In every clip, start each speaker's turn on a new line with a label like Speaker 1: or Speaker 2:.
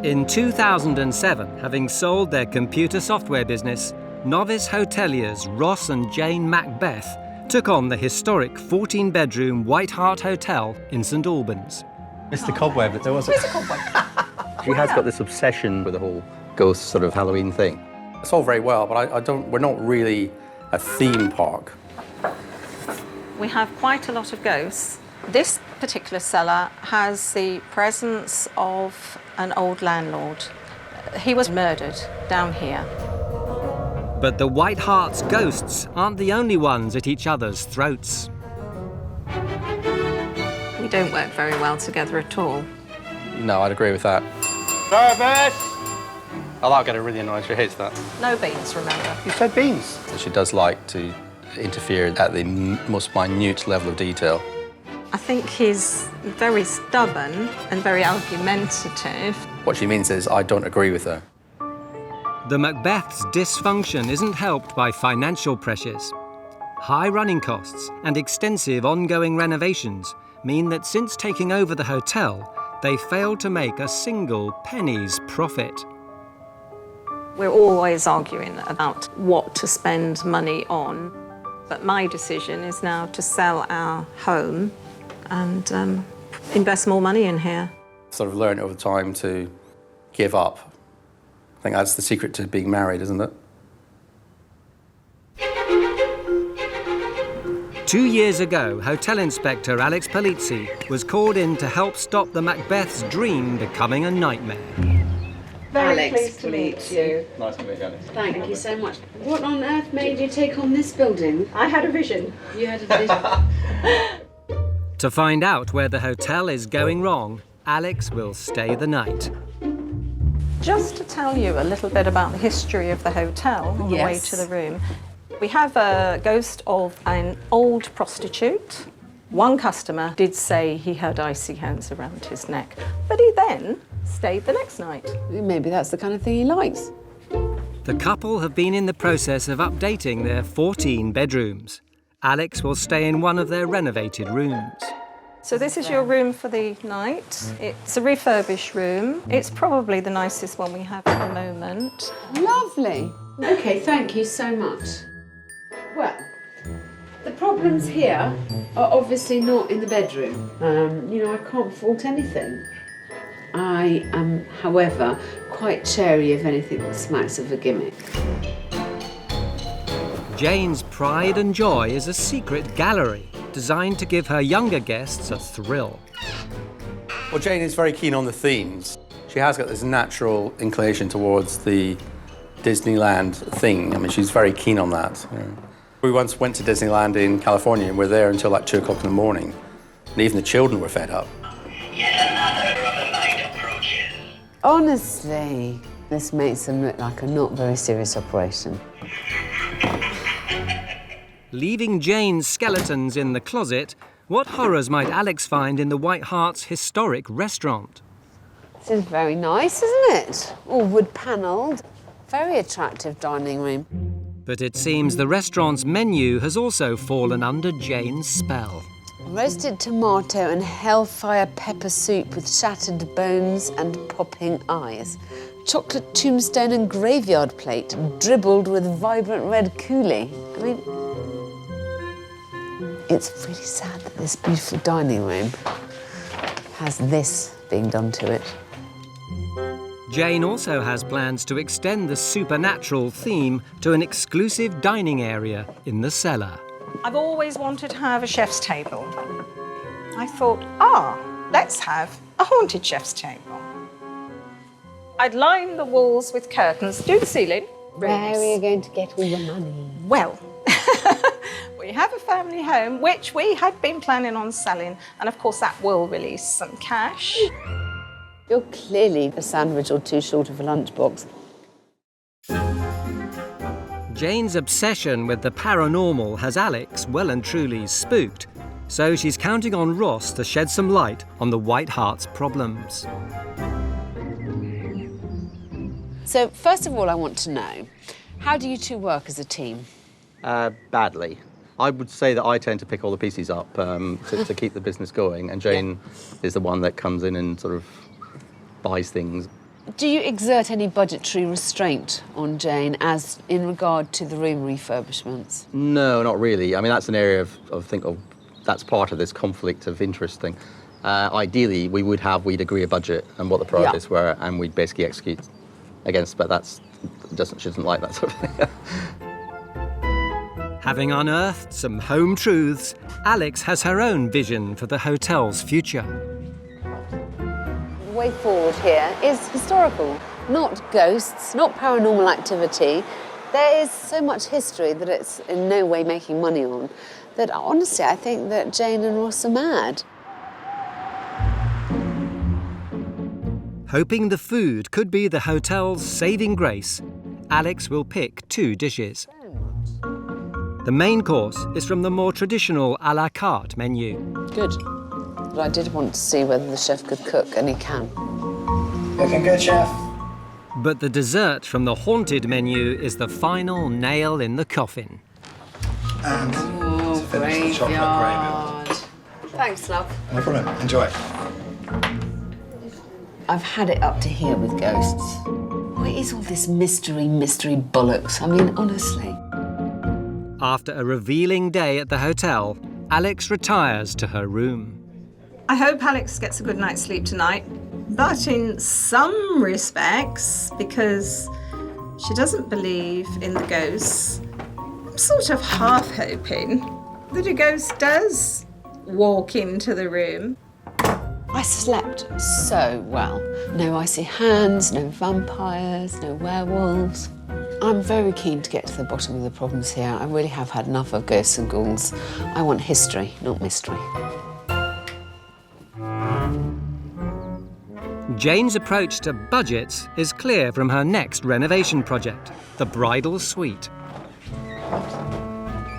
Speaker 1: In 2007, having sold their computer software business, novice hoteliers Ross and Jayne Macbeth took on the historic 14-bedroom White Hart Hotel in St Albans.
Speaker 2: Mr. Cobweb, there was a...
Speaker 3: Mr. Cobweb.
Speaker 2: She has got this obsession with the whole ghost sort of Halloween thing.
Speaker 4: It's all very well, but we're not really a theme park.
Speaker 3: We have quite a lot of ghosts. This particular cellar has the presence of an old landlord. He was murdered down here.
Speaker 1: But the White Hart's ghosts aren't the only ones at each other's throats.
Speaker 3: We don't work very well together at all.
Speaker 4: No, I'd agree with that. Service! I'll get her really annoyed. She hates that.
Speaker 3: No beans, remember.
Speaker 4: You said beans. She does like to interfere at the most minute level of detail.
Speaker 3: I think he's very stubborn and very argumentative.
Speaker 4: What she means is I don't agree with her.
Speaker 1: The Macbeth's dysfunction isn't helped by financial pressures. High running costs and extensive ongoing renovations mean that since taking over the hotel, they failed to make a single penny's profit.
Speaker 3: We're always arguing about what to spend money on, but my decision is now to sell our home and invest more money in here.
Speaker 4: Sort of learned over time to give up. I think that's the secret to being married, isn't it?
Speaker 1: 2 years ago, Hotel Inspector Alex Polizzi was called in to help stop the Macbeth's dream becoming a nightmare.
Speaker 5: Very pleased to meet you.
Speaker 4: Nice to meet you, Alex.
Speaker 5: Thank you so much. What on earth made you take on this building?
Speaker 3: I had a vision.
Speaker 5: You had a vision.
Speaker 1: To find out where the hotel is going wrong, Alex will stay the night.
Speaker 3: Just to tell you a little bit about the history of the hotel on the way to the room. We have a ghost of an old prostitute. One customer did say he had icy hands around his neck, but he then stayed the next night.
Speaker 5: Maybe that's the kind of thing he likes.
Speaker 1: The couple have been in the process of updating their 14 bedrooms. Alex will stay in one of their renovated rooms.
Speaker 3: So this is your room for the night. It's a refurbished room. It's probably the nicest one we have at the moment.
Speaker 5: Lovely. OK, thank you so much. Well, the problems here are obviously not in the bedroom. You know, I can't fault anything. I am, however, quite chary of anything that smacks of a gimmick.
Speaker 1: Jayne's pride and joy is a secret gallery designed to give her younger guests a thrill.
Speaker 4: Well, Jayne is very keen on the themes. She has got this natural inclination towards the Disneyland thing. I mean, she's very keen on that. You know. We once went to Disneyland in California and we were there until like 2 o'clock in the morning. And even the children were fed up.
Speaker 6: Yet another of the night approaches.
Speaker 5: Honestly, this makes them look like a not very serious operation.
Speaker 1: Leaving Jayne's skeletons in the closet, what horrors might Alex find in the White Hart's historic restaurant?
Speaker 5: This is very nice, isn't it? All wood-panelled. Very attractive dining room.
Speaker 1: But it seems the restaurant's menu has also fallen under Jayne's spell.
Speaker 5: Roasted tomato and hellfire pepper soup with shattered bones and popping eyes. Chocolate tombstone and graveyard plate dribbled with vibrant red coulis. I mean, it's really sad that this beautiful dining room has this being done to it.
Speaker 1: Jayne also has plans to extend the supernatural theme to an exclusive dining area in the cellar.
Speaker 3: I've always wanted to have a chef's table. I thought, let's have a haunted chef's table. I'd line the walls with curtains, do the ceiling.
Speaker 5: Where are you going to get all the money?
Speaker 3: Well, we have a family home, which we had been planning on selling, and of course that will release some cash.
Speaker 5: You're clearly a sandwich or two short of a lunchbox.
Speaker 1: Jayne's obsession with the paranormal has Alex well and truly spooked, so she's counting on Ross to shed some light on the White Hart's problems.
Speaker 5: So, first of all, I want to know, how do you two work as a team?
Speaker 2: Badly. I would say that I tend to pick all the pieces up to keep the business going, and Jayne is the one that comes in and sort of buys things.
Speaker 5: Do you exert any budgetary restraint on Jane as in regard to the room refurbishments?
Speaker 2: No, not really. I mean, that's an area of that's part of this conflict of interest thing. Ideally, we'd agree a budget and what the priorities were, and we'd basically execute against, but she doesn't like that sort of thing.
Speaker 1: Having unearthed some home truths, Alex has her own vision for the hotel's future.
Speaker 5: The way forward here is historical, not ghosts, not paranormal activity. There is so much history that it's in no way making money on that honestly I think that Jane and Ross are mad.
Speaker 1: Hoping the food could be the hotel's saving grace, Alex will pick 2 dishes. The main course is from the more traditional à la carte menu.
Speaker 5: Good. But I did want to see whether the chef could cook, and he can.
Speaker 7: Looking good, chef.
Speaker 1: But the dessert from the haunted menu is the final nail in the coffin.
Speaker 7: And to finish, the chocolate gravy.
Speaker 5: Thanks, love.
Speaker 7: No problem. Enjoy.
Speaker 5: I've had it up to here with ghosts. What is all this mystery bollocks? I mean, honestly.
Speaker 1: After a revealing day at the hotel, Alex retires to her room.
Speaker 3: I hope Alex gets a good night's sleep tonight, but in some respects, because she doesn't believe in the ghosts, I'm sort of half hoping that a ghost does walk into the room.
Speaker 5: I slept so well. No icy hands, no vampires, no werewolves. I'm very keen to get to the bottom of the problems here. I really have had enough of ghosts and ghouls. I want history, not mystery.
Speaker 1: Jane's approach to budgets is clear from her next renovation project, the bridal suite.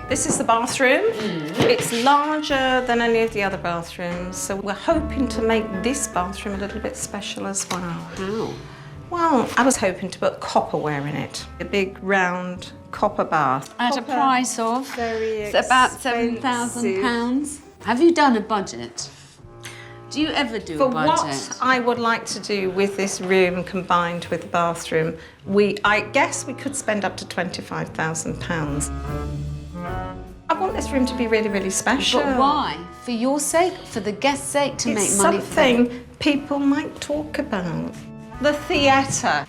Speaker 3: This is the bathroom. It's larger than any of the other bathrooms, so we're hoping to make this bathroom a little bit special as well.
Speaker 5: How?
Speaker 3: Well, I was hoping to put copperware in it. A big, round copper bath.
Speaker 5: At a price of
Speaker 3: Very
Speaker 5: about
Speaker 3: expensive.
Speaker 5: £7,000. Have you done a budget? Do you ever do a budget?
Speaker 3: What I would like to do with this room combined with the bathroom, I guess we could spend up to £25,000. I want this room to be really, really special.
Speaker 5: But why? For your sake? For the guest's sake? To
Speaker 3: It's
Speaker 5: make money?
Speaker 3: something people might talk about. The theatre.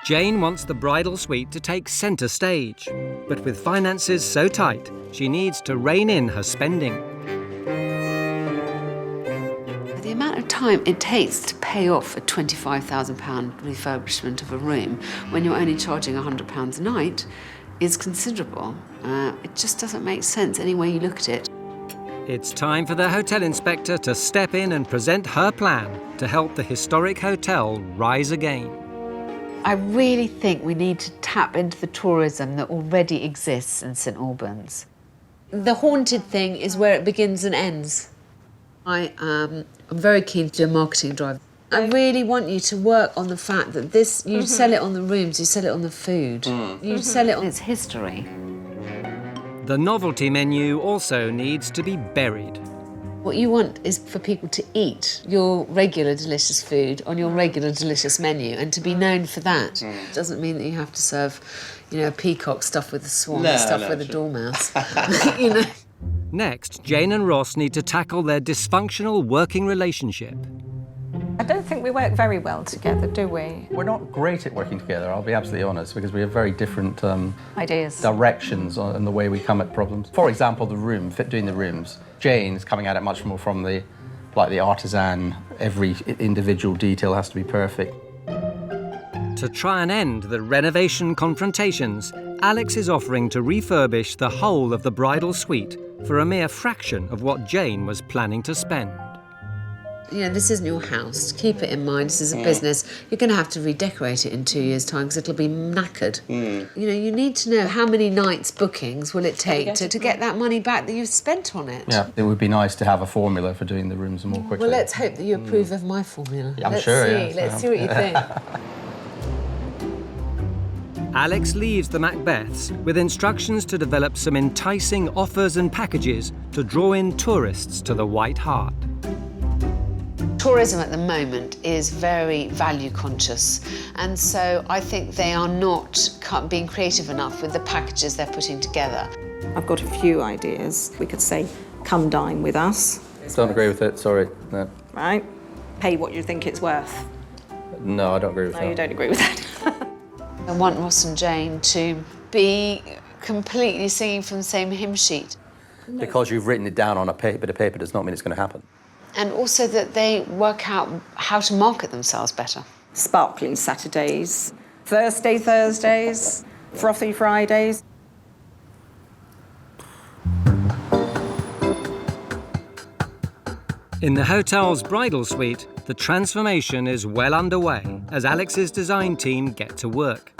Speaker 1: Jane wants the bridal suite to take centre stage, but with finances so tight, she needs to rein in her spending.
Speaker 5: The amount of time it takes to pay off a £25,000 refurbishment of a room when you're only charging £100 a night is considerable. It just doesn't make sense any way you look at it.
Speaker 1: It's time for the hotel inspector to step in and present her plan to help the historic hotel rise again.
Speaker 5: I really think we need to tap into the tourism that already exists in St Albans. The haunted thing is where it begins and ends. I'm very keen to do a marketing drive. I really want you to work on the fact that this, you sell it on the rooms, you sell it on the food, you sell it on its history.
Speaker 1: The novelty menu also needs to be buried.
Speaker 5: What you want is for people to eat your regular delicious food on your regular delicious menu and to be known for that. Doesn't mean that you have to serve, a peacock stuffed with a swan or stuffed with a dormouse.
Speaker 1: Next, Jane and Ross need to tackle their dysfunctional working relationship.
Speaker 3: I don't think we work very well together, do we?
Speaker 2: We're not great at working together, I'll be absolutely honest, because we have very different
Speaker 3: Ideas.
Speaker 2: directions in the way we come at problems. For example, doing the rooms. Jane's coming at it much more from the artisan, every individual detail has to be perfect.
Speaker 1: To try and end the renovation confrontations, Alex is offering to refurbish the whole of the bridal suite for a mere fraction of what Jane was planning to spend.
Speaker 5: This isn't your house. Keep it in mind. This is a business. You're going to have to redecorate it in 2 years' time because it'll be knackered. You need to know how many nights bookings will it take to get that money back that you've spent on it.
Speaker 2: Yeah, it would be nice to have a formula for doing the rooms more quickly.
Speaker 5: Well, let's hope that you approve of my formula.
Speaker 2: Yeah, I'm sure, yeah.
Speaker 5: Let's see what you think.
Speaker 1: Alex leaves the Macbeths with instructions to develop some enticing offers and packages to draw in tourists to the White Hart.
Speaker 5: Tourism at the moment is very value conscious, and so I think they are not being creative enough with the packages they're putting together.
Speaker 3: I've got a few ideas. We could say, come dine with us.
Speaker 2: Don't agree with it, sorry. No,
Speaker 3: Right? Pay what you think it's worth.
Speaker 2: no I don't agree with
Speaker 3: No,
Speaker 2: that.
Speaker 3: you don't agree with that.
Speaker 5: I want Ross and Jayne to be completely singing from the same hymn sheet.
Speaker 2: Because you've written it down on a bit of paper does not mean it's going to happen.
Speaker 5: And also that they work out how to market themselves better.
Speaker 3: Sparkling Saturdays, Thursday Thursdays, frothy Fridays.
Speaker 1: In the hotel's bridal suite, the transformation is well underway as Alex's design team get to work.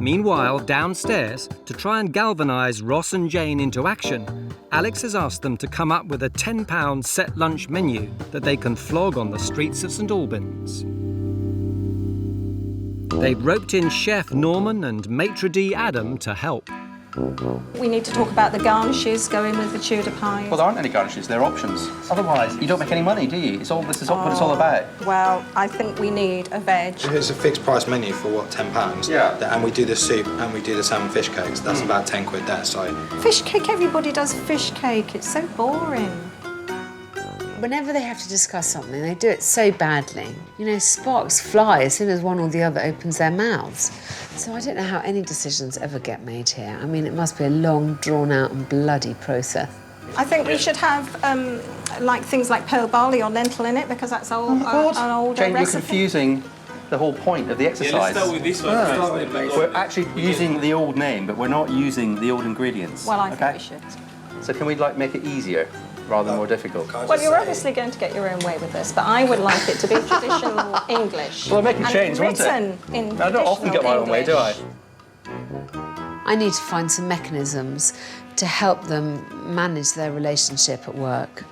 Speaker 1: Meanwhile, downstairs, to try and galvanise Ross and Jayne into action, Alex has asked them to come up with a £10 set lunch menu that they can flog on the streets of St Albans. They've roped in Chef Norman and maitre d' Adam to help.
Speaker 3: We need to talk about the garnishes going with the Tudor pies.
Speaker 4: Well, there aren't any garnishes, they're options. Otherwise, you don't make any money, do you? This is what it's all about.
Speaker 3: Well, I think we need a veg.
Speaker 8: It's a fixed price menu for what, £10?
Speaker 4: Yeah.
Speaker 8: And we do the soup and we do the salmon fish cakes. That's about 10 quid there, so.
Speaker 3: Fish cake, everybody does fish cake. It's so boring.
Speaker 5: Whenever they have to discuss something, they do it so badly. You know, sparks fly as soon as one or the other opens their mouths. So I don't know how any decisions ever get made here. I mean, it must be a long, drawn-out and bloody process.
Speaker 3: I think we should have like things like pearl barley or lentil in it because that's an older
Speaker 4: Jane, you're
Speaker 3: recipe.
Speaker 4: confusing the whole point of the exercise.
Speaker 9: Yeah, let's start with this one.
Speaker 4: We're actually using the old name, but we're not using the old ingredients.
Speaker 3: Well, I think we should.
Speaker 4: So can we make it easier rather than more difficult?
Speaker 3: Well, you're obviously going to get your own way with this, but I would like it to be traditional English.
Speaker 4: Well, make it
Speaker 3: and
Speaker 4: change, won't it?
Speaker 3: written in
Speaker 4: I don't often get my own way, do I?
Speaker 5: I need to find some mechanisms to help them manage their relationship at work.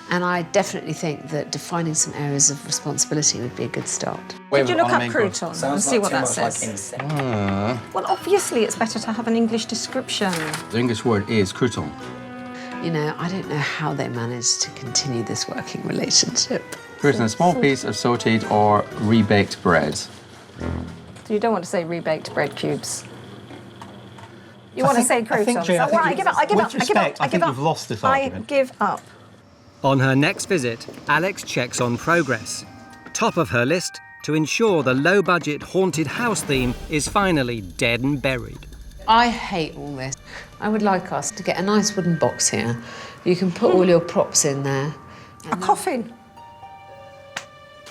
Speaker 5: And I definitely think that defining some areas of responsibility would be a good start.
Speaker 3: Could you look up crouton and see what that says? Well, obviously it's better to have an English description.
Speaker 2: The English word is crouton.
Speaker 5: You know, I don't know how they managed to continue this working relationship.
Speaker 2: Crouton, a small piece of sautéed or rebaked bread.
Speaker 3: You don't want to say rebaked bread cubes. You want to say croutons.
Speaker 4: Jane,
Speaker 3: Oh, well, I give up. I give up.
Speaker 4: with respect, I think
Speaker 3: up.
Speaker 4: we've lost this
Speaker 3: I
Speaker 4: argument.
Speaker 3: give up.
Speaker 1: On her next visit, Alex checks on progress. Top of her list, to ensure the low-budget haunted house theme is finally dead and buried.
Speaker 5: I hate all this. I would like us to get a nice wooden box here. You can put all your props in there.
Speaker 3: A coffin.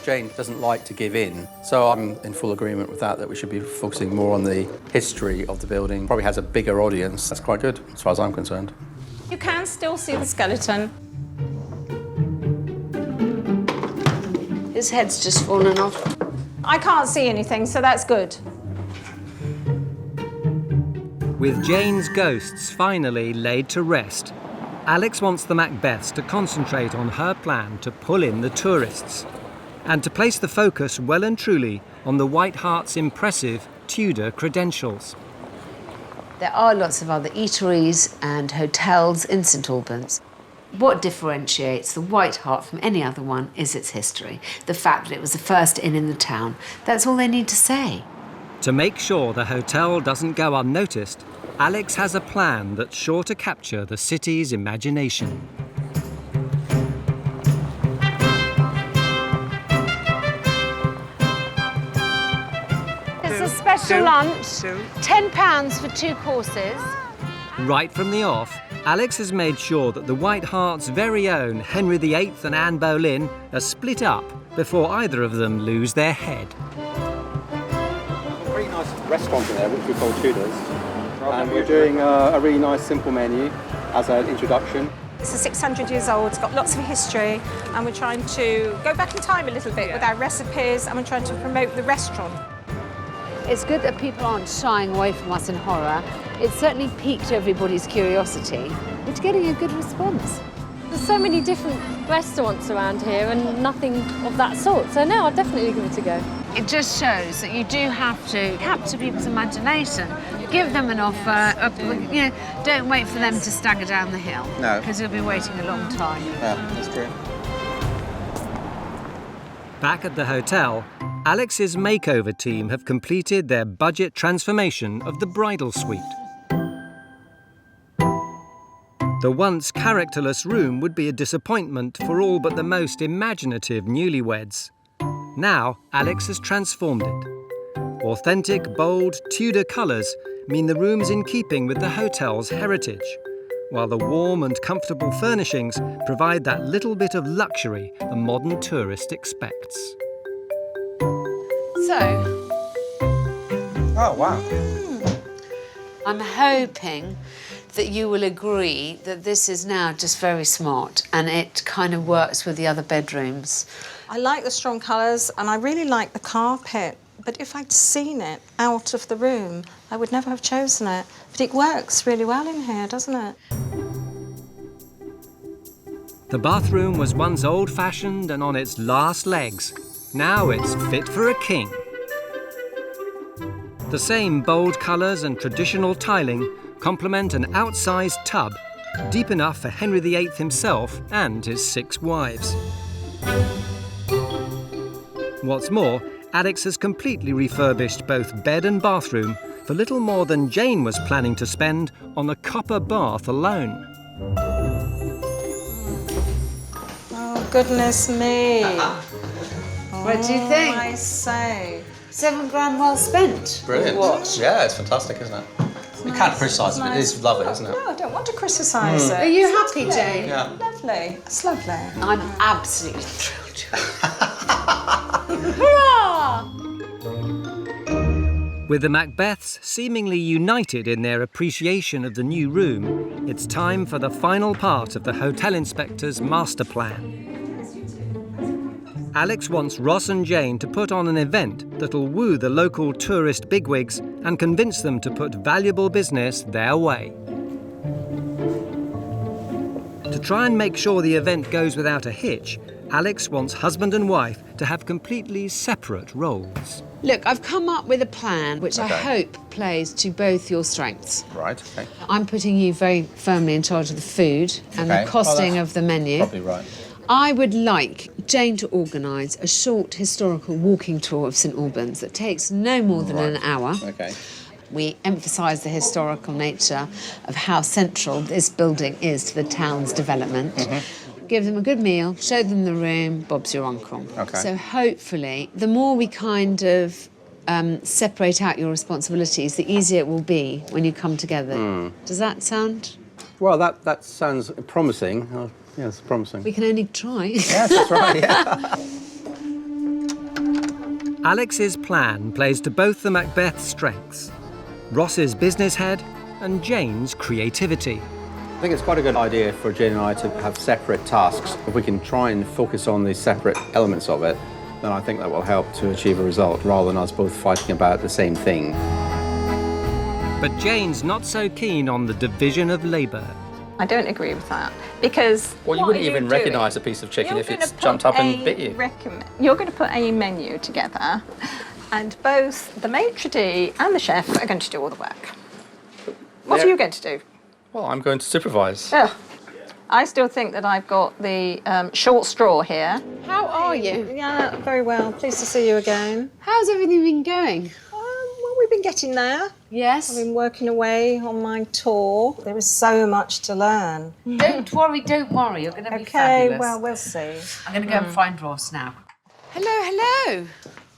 Speaker 4: Jane doesn't like to give in, so I'm in full agreement with that we should be focusing more on the history of the building. Probably has a bigger audience. That's quite good, as far as I'm concerned.
Speaker 3: You can still see the skeleton.
Speaker 5: His head's just fallen off.
Speaker 3: I can't see anything, so that's good.
Speaker 1: With Jane's ghosts finally laid to rest, Alex wants the Macbeths to concentrate on her plan to pull in the tourists and to place the focus well and truly on the White Hart's impressive Tudor credentials.
Speaker 5: There are lots of other eateries and hotels in St Albans. What differentiates the White Hart from any other one is its history. The fact that it was the first inn in the town. That's all they need to say.
Speaker 1: To make sure the hotel doesn't go unnoticed, Alex has a plan that's sure to capture the city's imagination.
Speaker 5: It's a special lunch, £10 for 2 courses.
Speaker 1: Right from the off, Alex has made sure that the White Hart's very own Henry VIII and Anne Boleyn are split up before either of them lose their head.
Speaker 4: A very nice restaurant in there, which we call Tudors. And we're doing a really nice simple menu as an introduction.
Speaker 3: It's 600 years old, it's got lots of history, and we're trying to go back in time a little bit with our recipes, and we're trying to promote the restaurant.
Speaker 5: It's good that people aren't shying away from us in horror. It certainly piqued everybody's curiosity. It's getting a good response.
Speaker 10: There's so many different restaurants around here and nothing of that sort, so no, I'd definitely give it a go.
Speaker 5: It just shows that you do have to capture people's imagination, give them an offer, don't wait for them to stagger down the hill.
Speaker 4: No.
Speaker 5: Because you'll be waiting a long time.
Speaker 4: Yeah, that's true.
Speaker 1: Back at the hotel, Alex's makeover team have completed their budget transformation of the bridal suite. The once characterless room would be a disappointment for all but the most imaginative newlyweds. Now, Alex has transformed it. Authentic, bold Tudor colours mean the room's in keeping with the hotel's heritage, while the warm and comfortable furnishings provide that little bit of luxury a modern tourist expects.
Speaker 5: So,
Speaker 8: Oh, wow.
Speaker 5: I'm hoping that you will agree that this is now just very smart and it kind of works with the other bedrooms.
Speaker 3: I like the strong colours and I really like the carpet, but if I'd seen it out of the room, I would never have chosen it. But it works really well in here, doesn't it?
Speaker 1: The bathroom was once old-fashioned and on its last legs. Now it's fit for a king. The same bold colours and traditional tiling complement an outsized tub, deep enough for Henry VIII himself and his 6 wives. What's more, Alex has completely refurbished both bed and bathroom for little more than Jane was planning to spend on a copper bath alone.
Speaker 3: Oh, goodness me.
Speaker 5: What do you think?
Speaker 3: I say.
Speaker 5: £7 grand well spent.
Speaker 2: Brilliant.
Speaker 5: What?
Speaker 2: Yeah, it's fantastic, isn't it? You can't criticise it, but it is lovely, isn't it?
Speaker 3: No, I don't want to criticise it.
Speaker 5: Are you
Speaker 3: It's
Speaker 5: happy,
Speaker 3: lovely.
Speaker 5: Jane?
Speaker 2: Yeah.
Speaker 3: Lovely. It's lovely.
Speaker 5: I'm absolutely thrilled.
Speaker 10: Hurrah!
Speaker 1: With the Macbeths seemingly united in their appreciation of the new room, it's time for the final part of the hotel inspector's master plan. Alex wants Ross and Jayne to put on an event that'll woo the local tourist bigwigs and convince them to put valuable business their way. To try and make sure the event goes without a hitch, Alex wants husband and wife to have completely separate roles.
Speaker 5: Look, I've come up with a plan which I hope plays to both your strengths.
Speaker 2: Right, okay.
Speaker 5: I'm putting you very firmly in charge of the food and the costing of the menu.
Speaker 2: Probably right.
Speaker 5: I would like Jane to organise a short historical walking tour of St Albans that takes no more than an hour.
Speaker 2: Okay.
Speaker 5: We emphasise the historical nature of how central this building is to the town's development. Give them a good meal, show them the room, Bob's your uncle.
Speaker 2: Okay.
Speaker 5: So hopefully, the more we kind of separate out your responsibilities, the easier it will be when you come together. Does that sound?
Speaker 4: Well, that sounds promising. Yes, promising.
Speaker 5: We can only try.
Speaker 2: Yes, that's right, yeah.
Speaker 1: Alex's plan plays to both the Macbeth's strengths, Ross's business head and Jane's creativity.
Speaker 4: I think it's quite a good idea for Jane and I to have separate tasks. If we can try and focus on the separate elements of it, then I think that will help to achieve a result rather than us both fighting about the same thing.
Speaker 1: But Jane's not so keen on the division of labour.
Speaker 3: I don't agree with that because
Speaker 2: Well, you
Speaker 3: what
Speaker 2: wouldn't
Speaker 3: are
Speaker 2: even
Speaker 3: doing?
Speaker 2: recognise a piece of chicken
Speaker 3: You're
Speaker 2: if
Speaker 3: gonna
Speaker 2: it's
Speaker 3: put
Speaker 2: jumped up and
Speaker 3: a
Speaker 2: bit you.
Speaker 3: You're going to put a menu together, and both the maitre d' and the chef are going to do all the work. What are you going to do?
Speaker 2: Well, I'm going to supervise.
Speaker 3: Ugh. I still think that I've got the short straw here.
Speaker 5: How are you?
Speaker 3: Yeah, very well. Pleased to see you again.
Speaker 5: How's everything been going?
Speaker 3: Well, we've been getting there.
Speaker 5: Yes?
Speaker 3: I've been working away on my tour. There is so much to learn.
Speaker 5: Don't worry, don't worry. You're going to be
Speaker 3: Okay,
Speaker 5: fabulous.
Speaker 3: well, we'll see.
Speaker 5: I'm going to go and find Ross now. Hello, hello.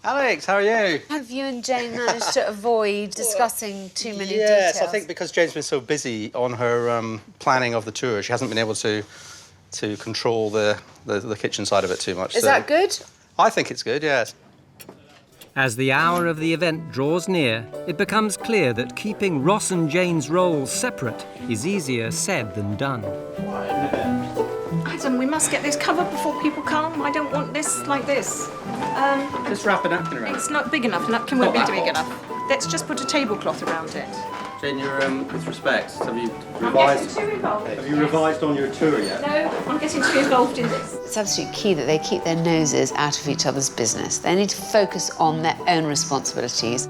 Speaker 2: Alex, how are you?
Speaker 5: Have you and Jane managed to avoid discussing too many
Speaker 4: Yes,
Speaker 5: details?
Speaker 4: I think because Jane's been so busy on her planning of the tour, she hasn't been able to control the kitchen side of it too much.
Speaker 5: Is that good?
Speaker 4: I think it's good, yes.
Speaker 1: As the hour of the event draws near, it becomes clear that keeping Ross and Jane's roles separate is easier said than done.
Speaker 3: Adam, we must get this covered before people come. I don't want this like this.
Speaker 4: Just wrap a napkin around.
Speaker 3: It's not big enough. The napkin won't be big enough. Let's just put a tablecloth around it.
Speaker 4: Jane, you're, with respect, have you
Speaker 3: I'm getting too involved.
Speaker 4: Have you revised on your tour yet?
Speaker 3: No, I'm getting too involved in this.
Speaker 5: It's absolutely key that they keep their noses out of each other's business. They need to focus on their own responsibilities.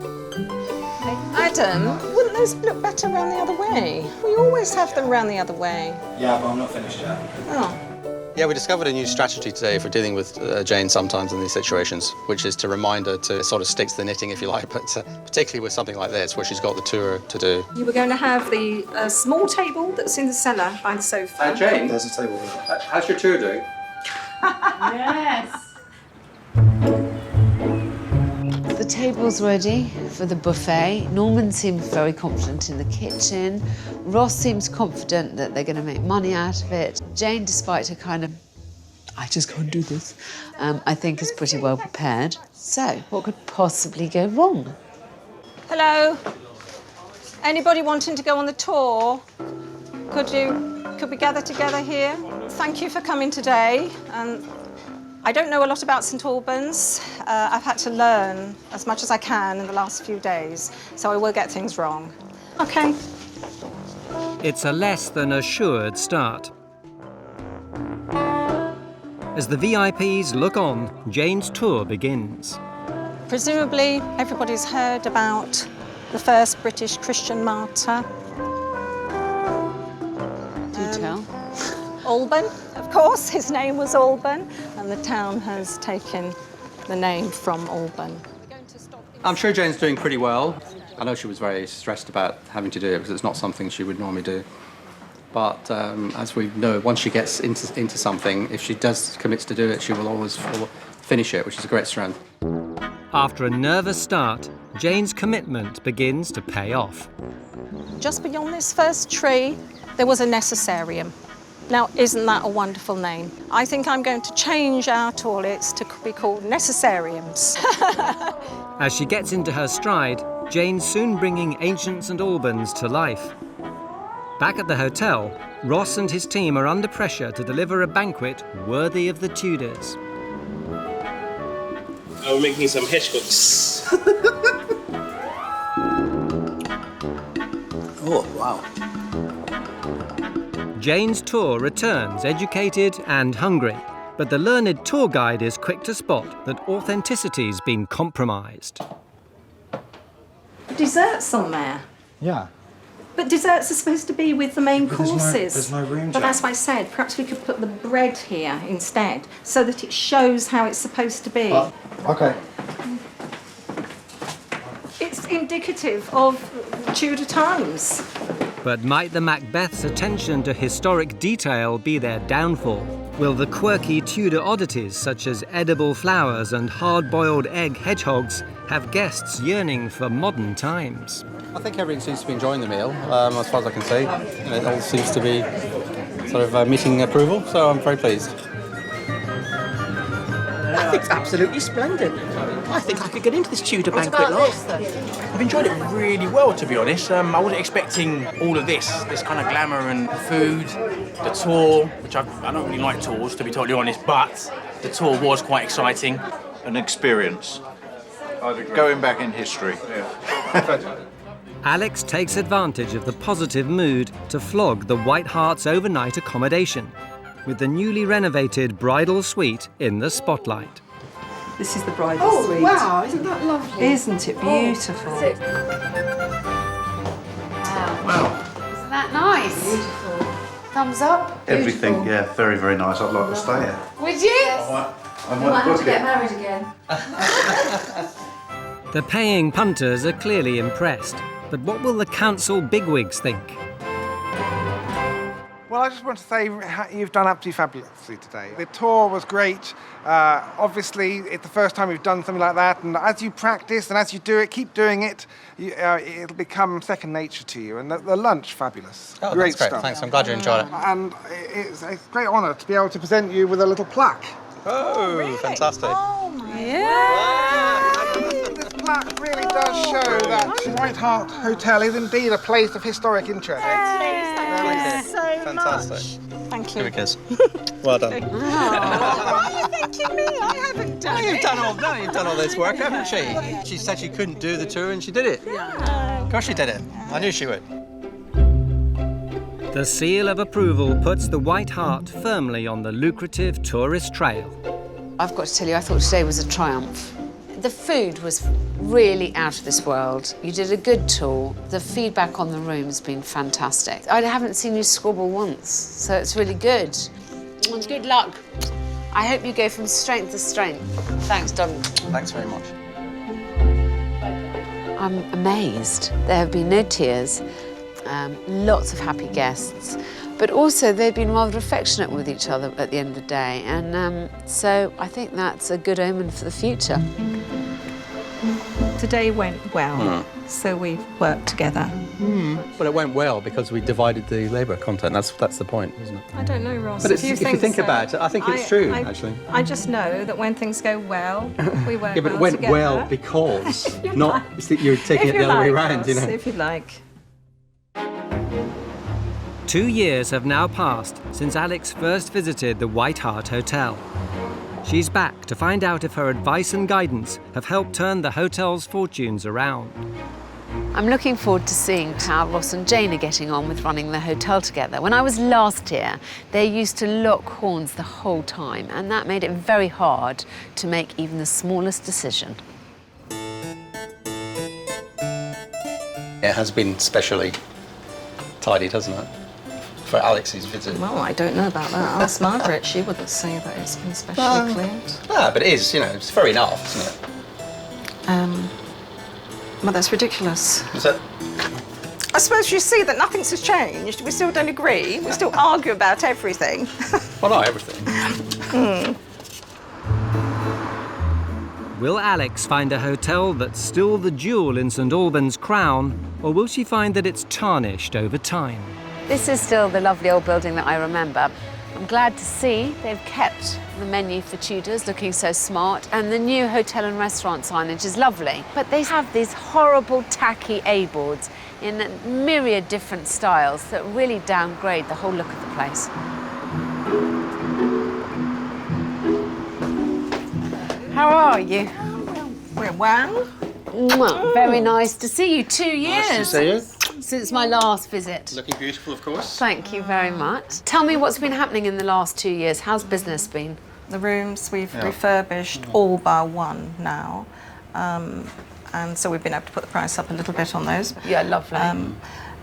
Speaker 3: Adam, wouldn't those look better round the other way? We always have them round the other way.
Speaker 8: Yeah, but I'm not finished yet.
Speaker 3: Oh.
Speaker 2: Yeah, we discovered a new strategy today for dealing with Jane sometimes in these situations, which is to remind her to sort of stick to the knitting, if you like, but particularly with something like this, where she's got the tour to do.
Speaker 3: You were going to have the small table that's in the cellar by the sofa.
Speaker 4: Jane,
Speaker 9: There's a table there.
Speaker 4: how's your tour doing?
Speaker 5: Yes. The table's ready for the buffet. Norman seems very confident in the kitchen. Ross seems confident that they're going to make money out of it. Jane, despite her kind of, I just can't do this, I think is pretty well prepared. So, what could possibly go wrong?
Speaker 3: Hello. Anybody wanting to go on the tour? Could we gather together here? Thank you for coming today. I don't know a lot about St Albans. I've had to learn as much as I can in the last few days, so I will get things wrong. Okay.
Speaker 1: It's a less than assured start. As the VIPs look on, Jane's tour begins.
Speaker 3: Presumably, everybody's heard about the first British Christian martyr.
Speaker 5: Do tell.
Speaker 3: Alban, of course. His name was Alban, and the town has taken the name from Alban.
Speaker 4: I'm sure Jane's doing pretty well. I know she was very stressed about having to do it because it's not something she would normally do. But as we know, once she gets into something, if she does commits to do it, she will always finish it, which is a great strength.
Speaker 1: After a nervous start, Jane's commitment begins to pay off.
Speaker 3: Just beyond this first tree, there was a necessarium. Now, isn't that a wonderful name? I think I'm going to change our toilets to be called necessariums.
Speaker 1: As she gets into her stride, Jane's soon bringing ancients and Albans to life. Back at the hotel, Ross and his team are under pressure to deliver a banquet worthy of the Tudors.
Speaker 9: We're making some hedgehogs.
Speaker 4: Oh, wow.
Speaker 1: Jane's tour returns educated and hungry, but the learned tour guide is quick to spot that authenticity's been compromised.
Speaker 3: Desserts on there.
Speaker 7: Yeah.
Speaker 3: But desserts are supposed to be with the main courses.
Speaker 7: There's no room,
Speaker 3: But
Speaker 7: Jane.
Speaker 3: that's why I said, perhaps we could put the bread here instead, so that it shows how it's supposed to be.
Speaker 7: Okay.
Speaker 3: It's indicative of Tudor times.
Speaker 1: But might the Macbeth's attention to historic detail be their downfall? Will the quirky Tudor oddities such as edible flowers and hard-boiled egg hedgehogs have guests yearning for modern times?
Speaker 4: I think everyone seems to be enjoying the meal, as far as I can see. It all seems to be sort of meeting approval, so I'm very pleased.
Speaker 11: I think it's absolutely splendid. I think I could get into this Tudor banquet lot.
Speaker 12: I've enjoyed it really well, to be honest. I wasn't expecting all of this kind of glamour and food, the tour, which I don't really like tours, to be totally honest, but the tour was quite exciting.
Speaker 13: An experience. Going back in history.
Speaker 1: Alex takes advantage of the positive mood to flog the White Hart's overnight accommodation, with the newly renovated bridal suite in the spotlight.
Speaker 3: This is the bridal suite.
Speaker 5: Oh, wow, isn't that lovely?
Speaker 3: Isn't it beautiful?
Speaker 5: Wow. Isn't that nice? Beautiful. Thumbs up?
Speaker 13: Everything,
Speaker 5: Beautiful.
Speaker 13: yeah, very, very nice. I'd like to stay here.
Speaker 5: Would you?
Speaker 13: I might
Speaker 5: have to
Speaker 13: book
Speaker 5: get
Speaker 13: it.
Speaker 5: married again.
Speaker 1: The paying punters are clearly impressed, but what will the council bigwigs think?
Speaker 14: Well, I just want to say you've done absolutely fabulously today. The tour was great. Obviously, it's the first time we've done something like that, and as you practice and as you do it, keep doing it, it'll become second nature to you. And the lunch, fabulous.
Speaker 2: Oh,
Speaker 14: great
Speaker 2: that's great.
Speaker 14: stuff.
Speaker 2: Thanks. I'm glad you enjoyed it.
Speaker 14: And it's a great honour to be able to present you with a little plaque.
Speaker 2: Oh, really? Fantastic.
Speaker 3: Oh, my God.
Speaker 14: This plaque really does show that White Hart Hotel is indeed a place of historic interest.
Speaker 3: Thank you so
Speaker 2: Fantastic.
Speaker 3: much. Thank you.
Speaker 2: Give a kiss. Well done.
Speaker 3: Why are you thanking me? I haven't done it.
Speaker 2: You've done all this work, haven't she? She said she couldn't do the tour and she did it.
Speaker 3: Yeah.
Speaker 2: Of course she did it. I knew she would.
Speaker 1: The seal of approval puts the White Hart firmly on the lucrative tourist trail.
Speaker 5: I've got to tell you, I thought today was a triumph. The food was really out of this world. You did a good tour. The feedback on the room's been fantastic. I haven't seen you squabble once, so it's really good. Well, good luck. I hope you go from strength to strength. Thanks, darling.
Speaker 2: Thanks very much.
Speaker 5: I'm amazed. There have been no tears, lots of happy guests, but also they've been rather affectionate with each other at the end of the day, and so I think that's a good omen for the future.
Speaker 3: Today went well, so we've worked together.
Speaker 2: Well, it went well because we divided the labour content. That's the point, isn't it?
Speaker 3: I don't know, Ross.
Speaker 2: But
Speaker 3: if you
Speaker 2: think
Speaker 3: so.
Speaker 2: about it, I think it's true, actually.
Speaker 3: I just know that when things go well, we work
Speaker 2: Yeah, but it
Speaker 3: well
Speaker 2: went
Speaker 3: together.
Speaker 2: well because, not you're taking it the other way around,
Speaker 3: Ross,
Speaker 2: you know.
Speaker 3: If you like.
Speaker 1: 2 years have now passed since Alex first visited the White Hart Hotel. She's back to find out if her advice and guidance have helped turn the hotel's fortunes around.
Speaker 5: I'm looking forward to seeing how Ross and Jayne are getting on with running the hotel together. When I was last here, they used to lock horns the whole time, and that made it very hard to make even the smallest decision.
Speaker 2: It has been specially tidied, hasn't it? For Alex's visit.
Speaker 3: Well, I don't know about that. Ask Margaret. She wouldn't say that it's been specially cleaned.
Speaker 2: Yeah, but it is, you know, it's fair enough, isn't it?
Speaker 3: Well, that's ridiculous.
Speaker 2: Is that?
Speaker 3: I suppose you see that nothing's has changed. We still don't agree. We still argue about everything.
Speaker 2: Well, not everything.
Speaker 1: Will Alex find a hotel that's still the jewel in St Albans' crown, or will she find that it's tarnished over time?
Speaker 5: This is still the lovely old building that I remember. I'm glad to see they've kept the menu for Tudors looking so smart, and the new hotel and restaurant signage is lovely. But they have these horrible tacky A-boards in a myriad different styles that really downgrade the whole look of the place. How are you?
Speaker 3: We're well.
Speaker 5: Mwah. Very nice to see you. 2 years.
Speaker 2: Nice to see you.
Speaker 5: Since my last visit.
Speaker 2: Looking beautiful, of course.
Speaker 5: Thank you very much. Tell me what's been happening in the last 2 years. How's business been?
Speaker 3: The rooms we've refurbished all bar one now. And so we've been able to put the price up a little bit on those.
Speaker 5: Yeah, lovely.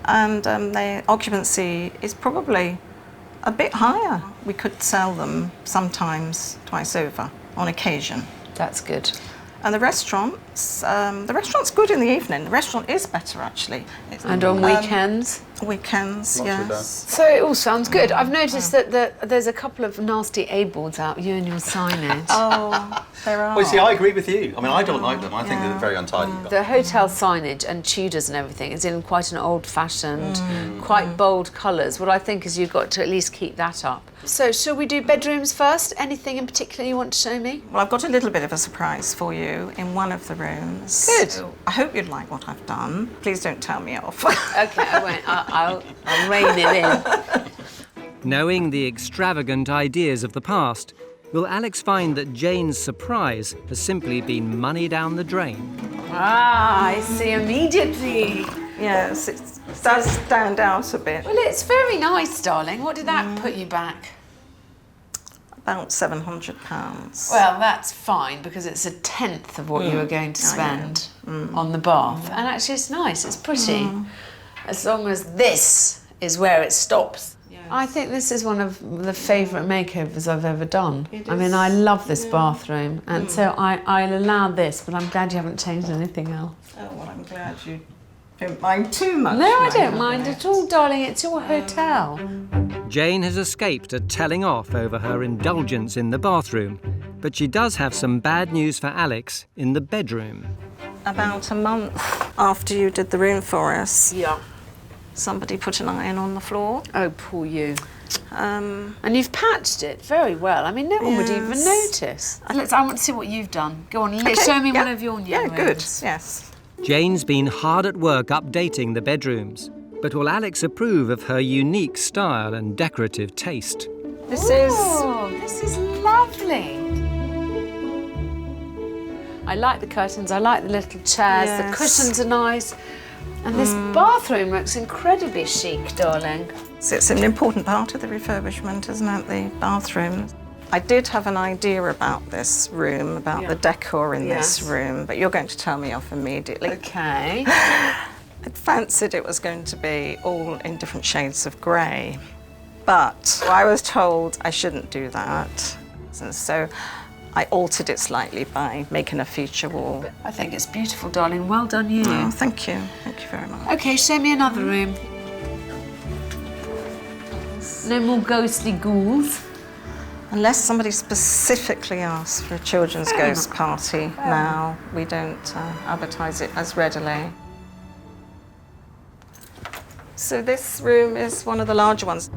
Speaker 3: The occupancy is probably a bit higher. We could sell them sometimes twice over on occasion.
Speaker 5: That's good.
Speaker 3: And the restaurant's good in the evening. The restaurant is better, actually.
Speaker 5: And on weekends?
Speaker 3: Weekends, yes.
Speaker 5: So it all sounds good. I've noticed that there's a couple of nasty A-boards out, you and your signage.
Speaker 3: Oh, there are.
Speaker 2: Well, see, I agree with you. I mean, I don't like them. I think they're very untidy.
Speaker 5: The hotel signage and Tudors and everything is in quite an old-fashioned, quite bold colours. What I think is you've got to at least keep that up. So shall we do bedrooms first? Anything in particular you want to show me?
Speaker 3: Well, I've got a little bit of a surprise for you in one of the rooms.
Speaker 5: Good.
Speaker 3: So I hope you'd like what I've done. Please don't tell me off.
Speaker 5: OK, I won't. I'll rein it in.
Speaker 1: Knowing the extravagant ideas of the past, will Alex find that Jayne's surprise has simply been money down the drain?
Speaker 5: Ah, I see immediately.
Speaker 3: Yes, it does stand out a bit.
Speaker 5: Well, it's very nice, darling. What did that put you back?
Speaker 3: About £700.
Speaker 5: Well, that's fine because it's a tenth of what you were going to spend on the bath. And actually, it's nice. It's pretty. As long as this is where it stops. Yes. I think this is one of the favourite makeovers I've ever done. I mean, I love this bathroom, and so I'll allow this, but I'm glad you haven't changed anything else.
Speaker 3: Oh, well, I'm glad you don't mind too much.
Speaker 5: No, I don't mind at all, darling. It's your hotel.
Speaker 1: Jayne has escaped a telling off over her indulgence in the bathroom, but she does have some bad news for Alex in the bedroom.
Speaker 3: About a month after you did the room for us, somebody put an iron on the floor.
Speaker 5: Oh, poor you. And you've patched it very well. I mean, no one would even notice. I want to see what you've done. Go on, show me one of your new rooms.
Speaker 3: Good, yes.
Speaker 1: Jayne's been hard at work updating the bedrooms, but will Alex approve of her unique style and decorative taste?
Speaker 5: This is lovely. I like the curtains, I like the little chairs, the cushions are nice. And this bathroom looks incredibly chic, darling.
Speaker 3: So it's an important part of the refurbishment, isn't it, the bathroom? I did have an idea about this room, about the decor in this room, but you're going to tell me off immediately.
Speaker 5: OK.
Speaker 3: I fancied it was going to be all in different shades of grey. but I was told I shouldn't do that. And so I altered it slightly by making a feature wall.
Speaker 5: I think it's beautiful, darling. Well done, you.
Speaker 3: Oh, thank you. Thank you very much.
Speaker 5: OK, show me another room. No more ghostly ghouls.
Speaker 3: Unless somebody specifically asks for a children's ghost party now, we don't advertise it as readily. So this room is one of the larger ones.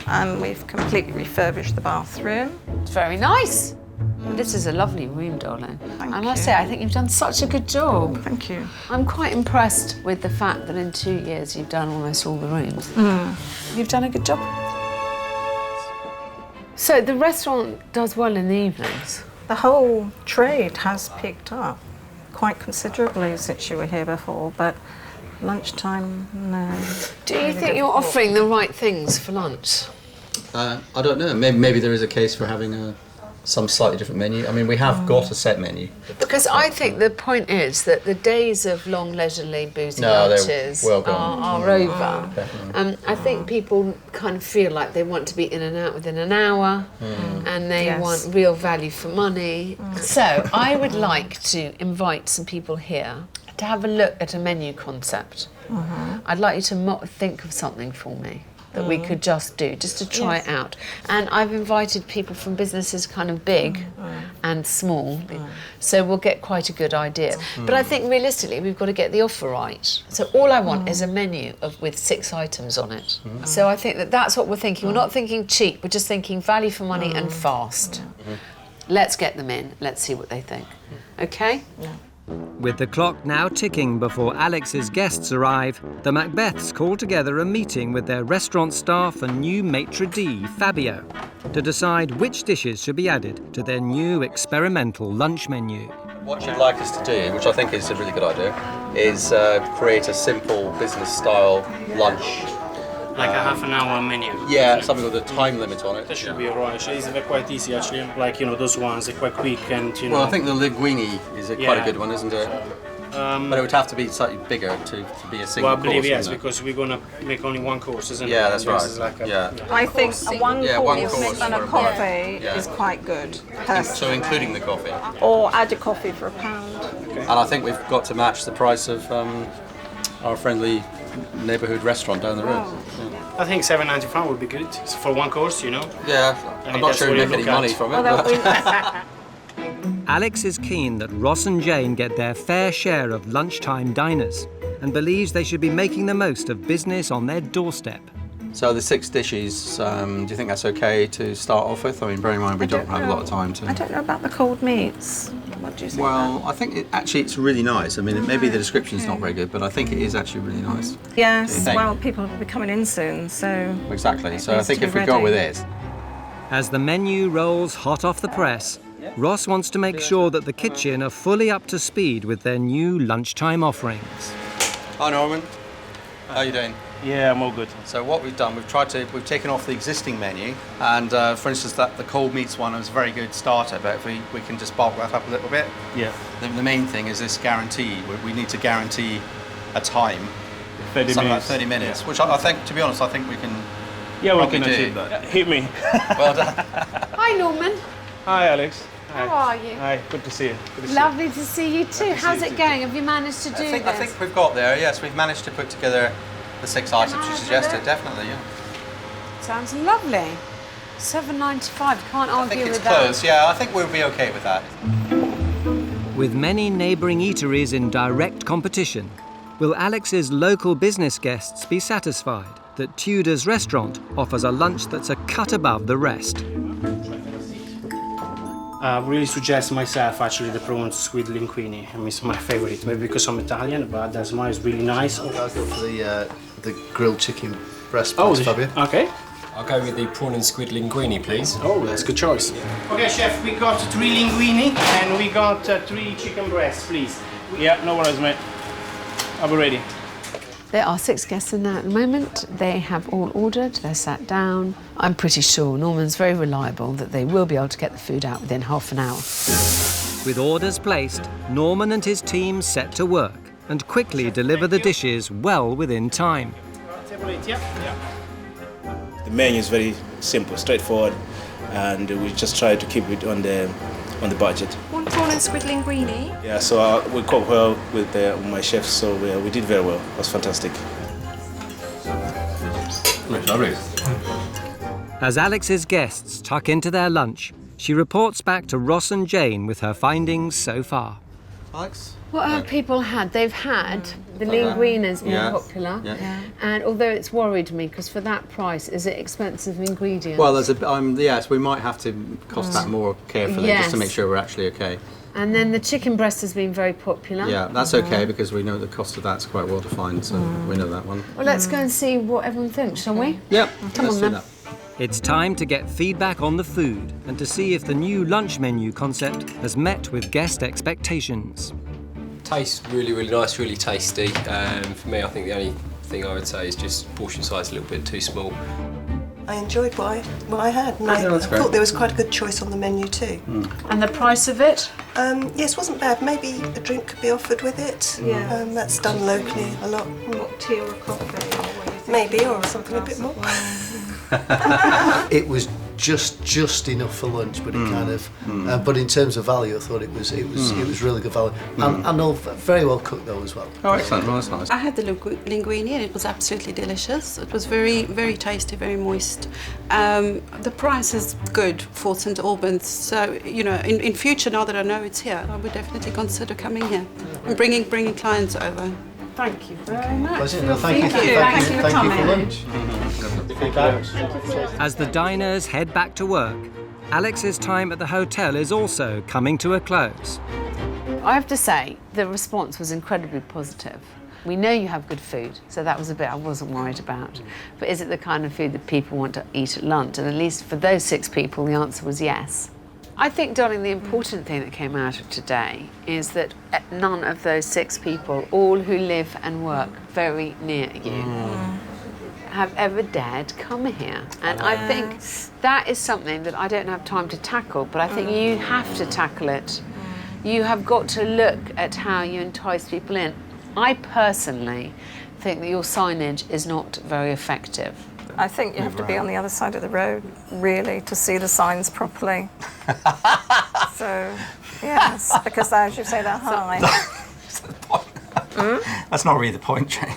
Speaker 3: And we've completely refurbished the bathroom.
Speaker 5: It's very nice. This is a lovely room, darling. I must say, I think you've done such a good job.
Speaker 3: Thank you.
Speaker 5: I'm quite impressed with the fact that in 2 years you've done almost all the rooms. You've done a good job. So the restaurant does well in the evenings?
Speaker 3: The whole trade has picked up quite considerably since you were here before, but lunchtime, no.
Speaker 5: Do you think you're offering the right things for lunch?
Speaker 2: I don't know. Maybe there is a case for having some slightly different menu. I mean, we have got a set menu.
Speaker 5: Because I think the point is that the days of long, leisurely, boozy lunches are over. I think people kind of feel like they want to be in and out within an hour, and they want real value for money. So I would like to invite some people here to have a look at a menu concept. I'd like you to think of something for me that we could just do, just to try it out. And I've invited people from businesses kind of big and small, so we'll get quite a good idea. But I think realistically, we've got to get the offer right. So all I want is a menu with 6 items on it. So I think that's what we're thinking. We're not thinking cheap, we're just thinking value for money and fast. Let's get them in, let's see what they think. Okay?
Speaker 1: With the clock now ticking before Alex's guests arrive, the Macbeths call together a meeting with their restaurant staff and new maitre d', Fabio, to decide which dishes should be added to their new experimental lunch menu.
Speaker 2: What you'd like us to do, which I think is a really good idea, is create a simple business-style lunch.
Speaker 9: Like a half an hour menu.
Speaker 2: Yeah, something with a time limit on it.
Speaker 9: That should be alright. It's quite easy actually. Like, you know, those ones are quite quick and, you know.
Speaker 2: Well, I think the linguine is quite a good one, isn't it? But it would have to be slightly bigger to be a single course.
Speaker 9: Well, I believe yes, because we're going to make only one course, isn't it?
Speaker 2: Yeah, that's right.
Speaker 9: Like
Speaker 3: I think a one course and a coffee is quite good.
Speaker 2: So including the coffee?
Speaker 3: Or add a coffee for £1.
Speaker 2: Okay. And I think we've got to match the price of our friendly neighbourhood restaurant down the road.
Speaker 9: I think £7.95 would be good for one course, you know.
Speaker 2: Yeah, I'm not sure we make any money from it. But
Speaker 1: Alex is keen that Ross and Jayne get their fair share of lunchtime diners and believes they should be making the most of business on their doorstep.
Speaker 2: So the 6 dishes, do you think that's okay to start off with? I mean, bearing in mind we don't have a lot of time to...
Speaker 3: I don't know about the cold meats. What do you think?
Speaker 2: Well, I think it's really nice. I mean, maybe the description's not very good, but I think it is actually really nice.
Speaker 3: Yes, well, people will be coming in soon, so...
Speaker 2: Exactly, so I think if we go with it...
Speaker 1: As the menu rolls hot off the press, Ross wants to make sure that the kitchen are fully up to speed with their new lunchtime offerings.
Speaker 2: Hi, Norman. How are you doing?
Speaker 9: Yeah, I'm all good.
Speaker 2: So what we've done, we've taken off the existing menu, and for instance, the cold meats one was a very good starter, but if we can just bulk that up a little bit.
Speaker 9: Yeah.
Speaker 2: The main thing is this guarantee. We need to guarantee a time.
Speaker 9: 30
Speaker 2: something
Speaker 9: minutes.
Speaker 2: Like 30 minutes, which I think, to be honest, I think we can.
Speaker 9: Yeah, we can
Speaker 2: do.
Speaker 9: achieve that. Hit me.
Speaker 2: Well done.
Speaker 5: Hi, Norman.
Speaker 9: Hi, Alex.
Speaker 5: How are you?
Speaker 9: Hi, good to see you.
Speaker 5: Lovely to see you too. How's it going? Have you managed to do this?
Speaker 2: I think we've got there, yes. We've managed to put together the 6 items you suggested, definitely, yeah.
Speaker 5: Sounds lovely. £7.95, can't argue with that.
Speaker 2: It's close, yeah, I think we'll be okay with that.
Speaker 1: With many neighbouring eateries in direct competition, will Alex's local business guests be satisfied that Tudor's restaurant offers a lunch that's a cut above the rest?
Speaker 9: I really suggest myself actually the prawns with linguine. I mean, it's my favourite, maybe because I'm Italian, but that's mine is really nice.
Speaker 15: I'll go for the grilled chicken breast, please, Fabio.
Speaker 9: Okay.
Speaker 16: I'll go with the prawn and squid linguine, please.
Speaker 9: Oh, that's a good choice. Okay, chef, we got 3 linguine and we got 3 chicken breasts, please. Yeah, no worries, mate. I'll be ready.
Speaker 5: There are 6 guests in there at the moment. They have all ordered, they're sat down. I'm pretty sure Norman's very reliable that they will be able to get the food out within half an hour.
Speaker 1: With orders placed, Norman and his team set to work and quickly deliver the dishes well within time.
Speaker 9: Table 8, yeah. menu is very simple, straightforward, and we just try to keep it on the budget.
Speaker 17: One prawn and squid linguine.
Speaker 9: Yeah, so we cooked well with my chefs, so we did very well. It was fantastic.
Speaker 16: Lovely.
Speaker 1: As Alex's guests tuck into their lunch, she reports back to Ross and Jayne with her findings so far.
Speaker 2: Alex?
Speaker 5: What have people had? They've had the linguine is more popular, and although it's worried me because for that price, is it expensive ingredients?
Speaker 2: Well, there's yes, we might have to cost that more carefully just to make sure we're actually okay.
Speaker 5: And then the chicken breast has been very popular.
Speaker 2: Yeah, that's okay because we know the cost of that's quite well defined, so we know that one.
Speaker 5: Well, let's go and see what everyone thinks, shall we?
Speaker 2: Yep,
Speaker 5: Come on then.
Speaker 1: It's time to get feedback on the food and to see if the new lunch menu concept has met with guest expectations.
Speaker 16: Tastes really, really nice, really tasty. For me, I think the only thing I would say is just portion size a little bit too small.
Speaker 11: I enjoyed what I had, and I thought there was quite a good choice on the menu too.
Speaker 5: And the price of it?
Speaker 11: Yes, wasn't bad. Maybe a drink could be offered with it.
Speaker 3: Yeah.
Speaker 11: That's done locally a lot.
Speaker 3: What, tea or a coffee?
Speaker 11: Maybe, or something a bit more.
Speaker 15: It was just enough for lunch, but it kind of. But in terms of value, I thought it was really good value, and all very well cooked though as well.
Speaker 2: Oh, excellent! Well, that's nice.
Speaker 17: I had the linguine and it was absolutely delicious. It was very, very tasty, very moist. The price is good for St Albans, so you know, in future, now that I know it's here, I would definitely consider coming here and bringing clients over.
Speaker 5: Thank you very much.
Speaker 15: Pleasure. No, thank you for lunch.
Speaker 1: As the diners head back to work, Alex's time at the hotel is also coming to a close.
Speaker 5: I have to say, the response was incredibly positive. We know you have good food, so that was a bit I wasn't worried about. But is it the kind of food that people want to eat at lunch? And at least for those 6 people, the answer was yes. I think, darling, the important thing that came out of today is that none of those 6 people, all who live and work very near you, have ever dared come here. And I think that is something that I don't have time to tackle, but I think you have to tackle it. You have got to look at how you entice people in. I personally think that your signage is not very effective.
Speaker 3: I think you have to be on the other side of the road, really, to see the signs properly. So, yes, because as you say, they're high.
Speaker 18: That's not really the point, Jane.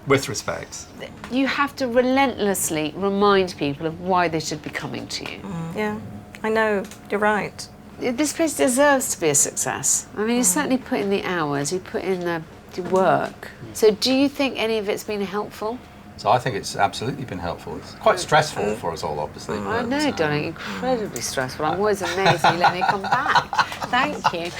Speaker 18: With respect.
Speaker 5: You have to relentlessly remind people of why they should be coming to you.
Speaker 3: Yeah, I know, you're right.
Speaker 5: This place deserves to be a success. I mean, you certainly put in the hours, you put in the work. So do you think any of it's been helpful?
Speaker 2: So I think it's absolutely been helpful. It's quite stressful for us all, obviously.
Speaker 5: I know, darling, incredibly stressful. I'm always amazed you let me come back. Thank you.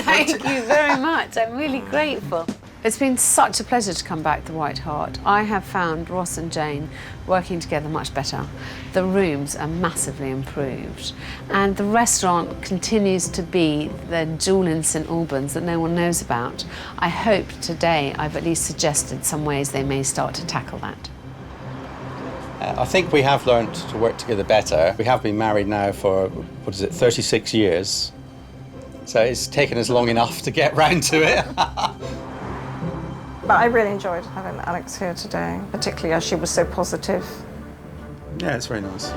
Speaker 5: Thank you very much. I'm really grateful. It's been such a pleasure to come back to White Hart. I have found Ross and Jayne working together much better. The rooms are massively improved. And the restaurant continues to be the jewel in St Albans that no one knows about. I hope today I've at least suggested some ways they may start to tackle that.
Speaker 2: I think we have learned to work together better. We have been married now for, 36 years. So it's taken us long enough to get round to it.
Speaker 3: But I really enjoyed having Alex here today, particularly as she was so positive.
Speaker 2: Yeah, it's very nice.